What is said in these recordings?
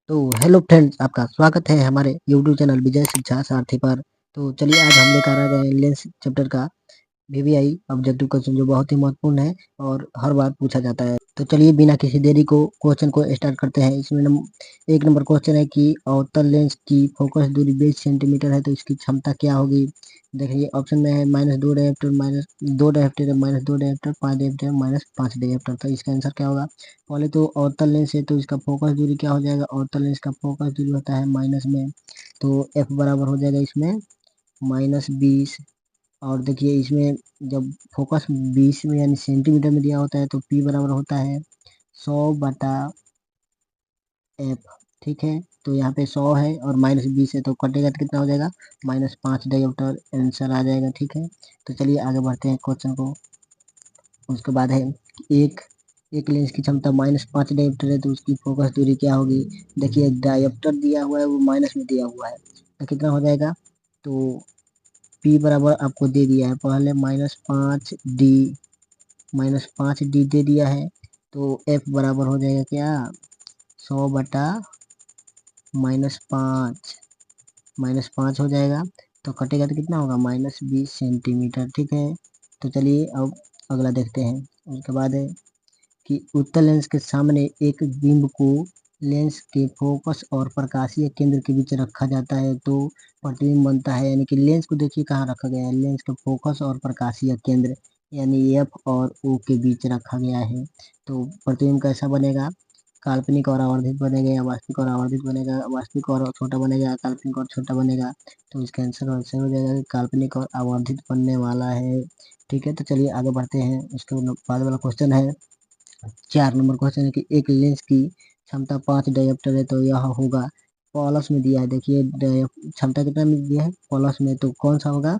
तो hello friends, आपका स्वागत है हमारे यूट्यूब चैनल विजय शिक्षा सारथी पर। तो चलिए आज हम लेकर आ गए हैं लेंस चैप्टर का वीवीआई ऑब्जेक्टिव क्वेश्चन, जो बहुत ही महत्वपूर्ण है और हर बार पूछा जाता है। तो चलिए बिना किसी देरी को क्वेश्चन को स्टार्ट करते हैं। इसमें एक नंबर क्वेश्चन है कि अवतल लेंस की फोकस दूरी 20 सेंटीमीटर है, तो इसकी क्षमता क्या होगी। देखिए ऑप्शन में है -2 dioptre, -2 dioptre, -2 dioptre, 5 dioptre, -5 dioptre. तो इसका आंसर क्या होगा। पहले तो अवतल लेंस है तो इसका फोकस दूरी क्या हो जाएगा। अवतल लेंस का फोकस दूरी होता है माइनस में, तो एफ बराबर हो जाएगा इसमें -20। और देखिए इसमें जब फोकस 20 में यानी सेंटीमीटर में दिया होता है तो पी बराबर होता है 100/f। ठीक है, तो यहाँ पे 100 है और -20 है, तो कटेगा तो कितना हो जाएगा, -5 डायोप्टर आंसर आ जाएगा। ठीक है, तो चलिए आगे बढ़ते हैं क्वेश्चन को। उसके बाद है एक एक लेंस की क्षमता -5 डायोप्टर है, तो उसकी फोकस दूरी क्या होगी। देखिए डायोप्टर दिया हुआ है वो माइनस में दिया हुआ है, तो कितना हो जाएगा। तो पी बराबर आपको दे दिया है पहले -5d दे दिया है, तो एफ बराबर हो जाएगा क्या 100/-5 -5 हो जाएगा, तो कटेगा तो कितना होगा -20 सेंटीमीटर। ठीक है, तो चलिए अब अगला देखते हैं। उसके बाद है कि उत्तल लेंस के सामने एक बिंब को लेंस के फोकस और प्रकाशीय केंद्र के बीच रखा जाता है तो प्रतिबिंब बनता है। यानी कि लेंस को देखिए कहाँ रखा गया है, लेंस के फोकस और प्रकाशीय केंद्र यानी एफ और ओ के बीच रखा गया है, तो प्रतिबिंब कैसा बनेगा, काल्पनिक और आवर्धित बनेगा या वास्तविक और आवर्धित बनेगा, वास्तविक और छोटा बनेगा, काल्पनिक और छोटा बनेगा। तो इसका आंसर वैसे हो जाएगा कि काल्पनिक और आवर्धित बनने वाला है। ठीक है, तो चलिए आगे बढ़ते हैं। उसके बाद वाला क्वेश्चन है 4 नंबर क्वेश्चन है कि एक लेंस की क्षमता 5 डायोप्टर है, तो यह होगा प्लस में दिया है। देखिए क्षमता कितना में दिया है प्लस में, तो कौन सा होगा।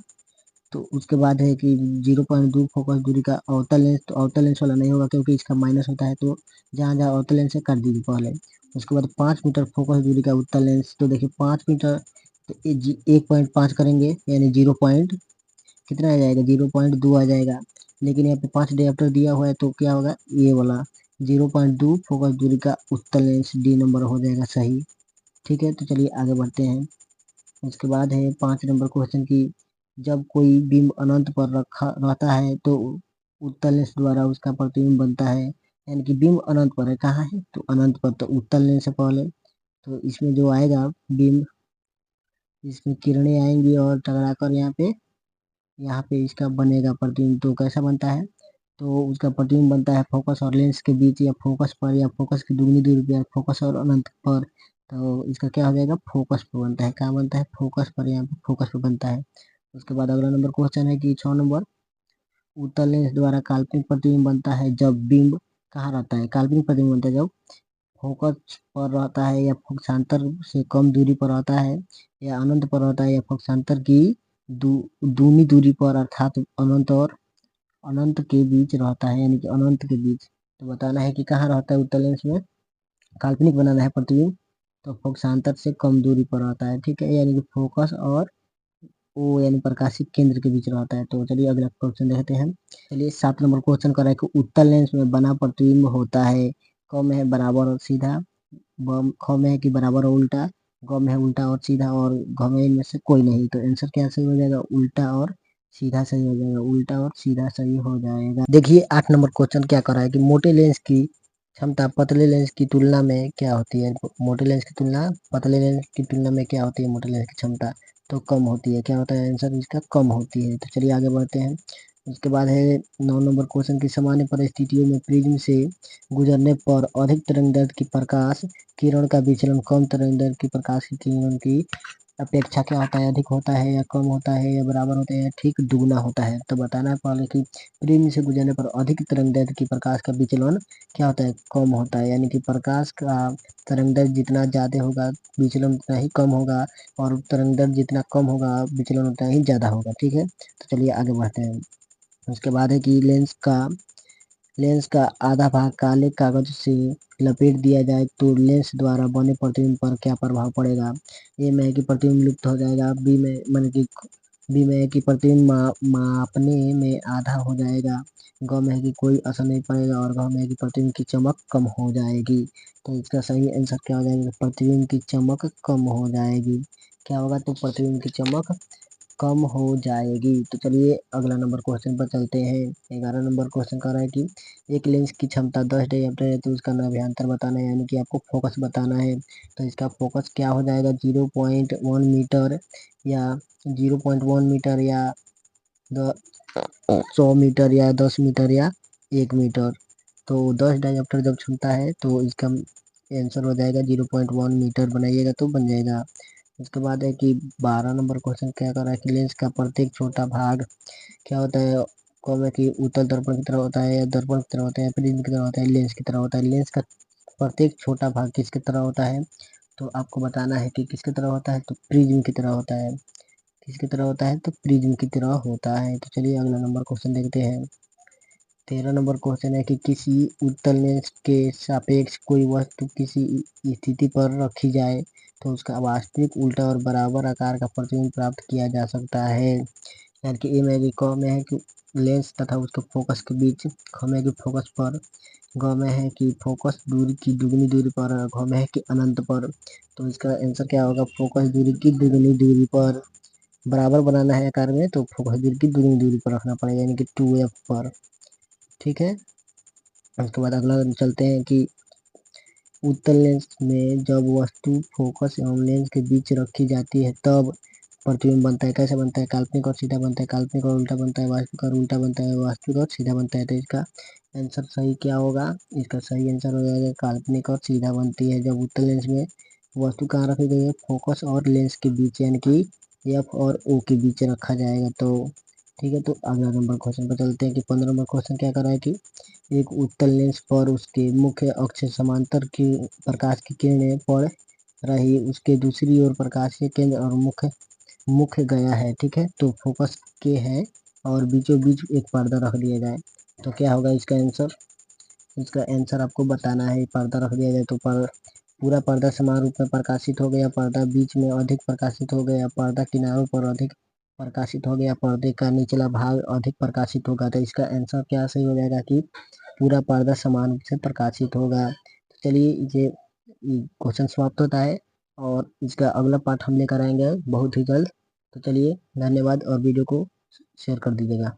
तो उसके बाद है कि 0.2 फोकस दूरी का अवतल लेंस, तो अवतल लेंस वाला नहीं होगा क्योंकि इसका माइनस होता है, तो जहाँ जहाँ अवतल लेंस है कर दीजिए पहले। उसके बाद 5 मीटर फोकस दूरी का उत्तल लेंस, तो देखिए 5 मीटर, तो 1.5 करेंगे यानी 0 पॉइंट कितना आ जाएगा 0.2 आ जाएगा। लेकिन यहाँ पे 5 डायोप्टर दिया हुआ है तो क्या होगा ये वाला 0.2 फोकस दूरी का उत्तल लेंस डी नंबर हो जाएगा सही। ठीक है, तो चलिए आगे बढ़ते हैं। उसके बाद है 5 नंबर क्वेश्चन की जब कोई बिंब अनंत पर रखा रहता है तो उत्तल लेंस द्वारा उसका प्रतिबिंब बनता है। यानी कि बिंब अनंत पर है, कहाँ है तो अनंत पर, तो उत्तल लेंस से पहले तो इसमें जो आएगा बिंब, इसमें किरणें आएंगी और टकराकर यहाँ पे इसका बनेगा प्रतिबिंब। तो कैसा बनता है, तो उसका प्रतिबिंब बनता है फोकस और लेंस के बीच या फोकस पर या फोकस की दुगनी दूरी पर, फोकस और अनंत पर। तो इसका क्या हो जाएगा फोकस पर बनता है, कहाँ बनता है फोकस पर, यहाँ पे फोकस पर बनता है। उसके बाद अगला नंबर क्वेश्चन है कि 6 नंबर उत्तल लेंस द्वारा काल्पनिक प्रतिबिंब बनता है जब बिंब कहाँ रहता है, काल्पनिक प्रतिबिंब बनता है जब फोकस पर रहता है या फोकसांतर से कम दूरी पर रहता है या अनंत पर रहता है या फोकसांतर की दूनी दूरी पर, अर्थात अनंत और अनंत के बीच रहता है, यानी कि अनंत के बीच। तो बताना है कि कहाँ रहता है उत्तल लेंस में, काल्पनिक बनाना है प्रतिबिंब, तो फोकसांतर से कम दूरी पर रहता है। ठीक है, यानी कि फोकस और ओ यानी प्रकाशित केंद्र के बीच रहता है। तो चलिए अगला क्वेश्चन देखते हैं। चलिए 7 नंबर क्वेश्चन कर रहा है कि उत्तल लेंस में बना प्रतिबिंब होता है, क में है बराबर और सीधा, ख में है कि बराबर और उल्टा, ग में है उल्टा और सीधा, और घ में इनमें से कोई नहीं। तो आंसर क्या सही हो जाएगा, उल्टा और सीधा सही हो जाएगा, उल्टा और सीधा सही हो जाएगा। देखिए 8 नंबर क्वेश्चन क्या कर रहा है कि मोटे लेंस की क्षमता पतले लेंस की तुलना में क्या होती है। मोटे लेंस की तुलना पतले लेंस की तुलना में क्या होती है, मोटे लेंस की क्षमता तो कम होती है। क्या होता है आंसर इसका, कम होती है। तो चलिए आगे बढ़ते हैं। उसके बाद है 9 नंबर क्वेश्चन की सामान्य परिस्थितियों में प्रिज्म से गुजरने पर अधिक तरंगदैर्ध्य की प्रकाश किरण का विचलन कम तरंगदैर्ध्य की प्रकाश की किरण की अपेक्षा क्या होता है, अधिक होता है या कम होता है या बराबर होता है या ठीक दुगना होता है। तो बताना है पहले कि प्रिज्म से गुजरने पर अधिक तरंगदैर्ध्य की प्रकाश का विचलन क्या होता है, कम होता है। यानी कि प्रकाश का तरंगदैर्ध्य जितना ज्यादा होगा विचलन उतना ही कम होगा, और तरंगदैर्ध्य जितना कम होगा विचलन उतना ही ज्यादा होगा। ठीक है, तो चलिए आगे बढ़ते हैं। उसके बाद है कि लेंस का आधा भाग काले कागज से लपेट दिया जाए तो लेंस द्वारा बने प्रतिबिंब पर क्या प्रभाव पड़ेगा। ए में है कि प्रतिबिंब लुप्त हो जाएगा, बी में माने कि बी में है कि प्रतिबिंब मापने में आधा हो जाएगा। ग में है कि कोई असर नहीं पड़ेगा और घ में है कि प्रतिबिंब की चमक कम हो जाएगी। तो इसका सही आंसर क्या हो जाएगा? प्रतिबिंब की चमक कम हो जाएगी। क्या होगा? तो प्रतिबिंब की चमक कम हो जाएगी। तो चलिए अगला नंबर क्वेश्चन पर चलते हैं। 11 नंबर क्वेश्चन कह रहा है कि एक लेंस की क्षमता 10 डायोप्टर है तो उसका नाभ्यंतर बताना है, यानी कि आपको फोकस बताना है। तो इसका फोकस क्या हो जाएगा? 0.1 मीटर या 0.1 मीटर या 100 मीटर या 10 मीटर या 1 मीटर। तो 10 डायोप्टर जब क्षमता है तो इसका आंसर हो जाएगा 0.1 मीटर। बनाइएगा तो बन जाएगा। उसके बाद है कि 12 नंबर क्वेश्चन क्या कर रहा है कि लेंस का प्रत्येक छोटा भाग क्या होता है? कौन है कि उत्तल दर्पण की तरह होता है या दर्पण की तरह होता है, प्रिज्म की तरह होता है, लेंस की तरह होता है। लेंस का प्रत्येक छोटा भाग किसकी तरह होता है? तो आपको बताना है कि किसकी तरह होता है? तो प्रिज्म की तरह होता है। किसकी तरह होता है? तो प्रिज्म की तरह होता है। तो चलिए अगला नंबर क्वेश्चन देखते हैं। 13 नंबर क्वेश्चन है कि किसी उत्तल लेंस के सापेक्ष कोई वस्तु किसी स्थिति पर रखी जाए तो उसका वास्तविक उल्टा और बराबर आकार का प्रतिबिंब प्राप्त किया जा सकता है। यानी कि ए में कि क में है कि लेंस तथा उसके फोकस के बीच, ख में कि फोकस पर, ग में है कि फोकस दूरी की दुगनी दूरी पर, घ में है कि अनंत पर। तो इसका आंसर क्या होगा? फोकस दूरी की दुगनी दूरी पर। बराबर बनाना है आकार में तो फोकस दूरी की दुगनी दूरी पर रखना पड़ेगा, यानी कि 2f पर। ठीक है। उसके बाद अगला चलते हैं कि उत्तल लेंस में जब वस्तु फोकस एवं लेंस के बीच रखी जाती है तब प्रतिबिंब बनता है। कैसे बनता है? काल्पनिक और सीधा बनता है, काल्पनिक और उल्टा बनता है, वास्तविक और उल्टा बनता है, वास्तविक और सीधा बनता है। तो इसका आंसर सही क्या होगा? इसका सही आंसर हो जाएगा काल्पनिक और सीधा बनती है। जब उत्तल लेंस में वस्तु कहाँ रखी गई है? फोकस और लेंस के बीच, यानी कि एफ और ओ के बीच रखा जाएगा। तो ठीक है। तो अगला नंबर क्वेश्चन पर चलते हैं कि 15 नंबर क्वेश्चन क्या कर रहा है कि एक उत्तल लेंस पर उसके मुख्य अक्ष समांतर की प्रकाश की किरणें पड़ रही, उसके दूसरी ओर प्रकाश के केंद्र और मुख्य मुख्य गया है। ठीक है। तो फोकस के है और बीचों बीच एक पर्दा रख दिया जाए तो क्या होगा इसका आंसर? इसका आंसर आपको बताना है। पर्दा रख दिया जाए तो पूरा पर्दा समान रूप में प्रकाशित हो गया, पर्दा बीच में अधिक प्रकाशित हो गया, पर्दा किनारों पर अधिक प्रकाशित हो गया, पर्दे का निचला भाग अधिक प्रकाशित होगा। तो इसका आंसर क्या सही हो जाएगा कि पूरा पर्दा समान रूप से प्रकाशित होगा। तो चलिए ये क्वेश्चन समाप्त होता है और इसका अगला पार्ट हम लेकर आएंगे बहुत ही जल्द। तो चलिए धन्यवाद और वीडियो को शेयर कर दीजिएगा।